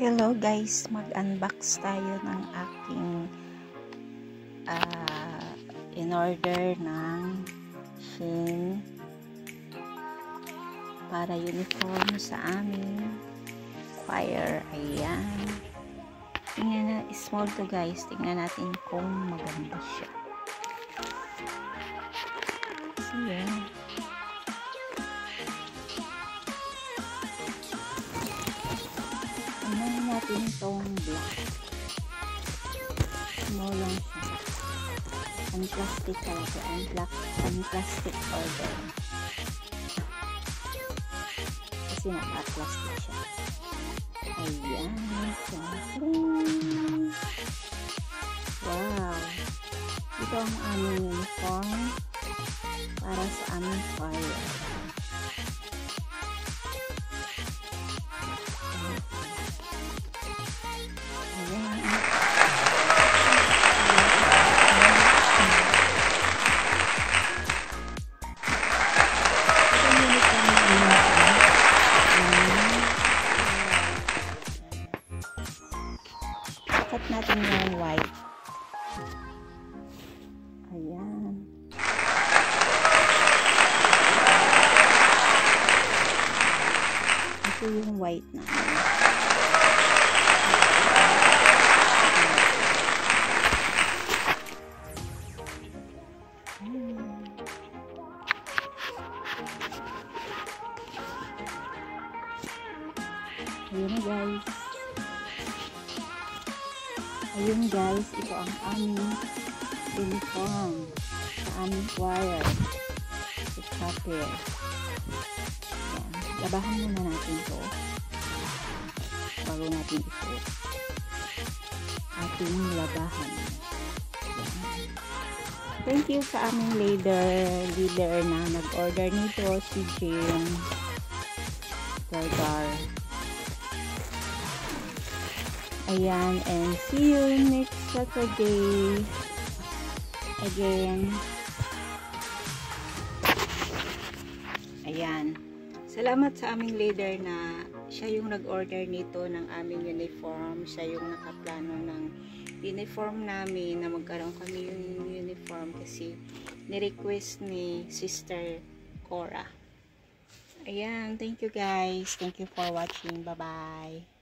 Hello guys, mag-unbox tayo ng aking in-order ng Shein para uniform sa aming choir. Ayan. Tingnan na, small to guys. Tingnan natin kung maganda siya. So, yan. Tingnan natin itong black. Small lang siya. Plastic talaga. Plastic order. Kasi naka-plastic siya. Ayan. Wow. Ito ang aming uniform para sa aming choir. Cut natin yung white. Ayan. Ito yung white na. Ayun guys. Ayun guys, ito ang aming uniform sa aming choir. Sa chapel. Ayan. Labahan muna natin ito bago natin ito ating labahan. Ayan. Thank you sa aming leader na nag-order nito, si Jim Gargar. Ayan, and see you next Saturday again. Ayan. Salamat sa aming leader na siya yung nag-order nito ng aming uniform. Siya yung nakaplano ng uniform namin na magkaroon kami yung uniform kasi ni-request ni Sister Cora. Ayan, thank you guys. Thank you for watching. Bye-bye.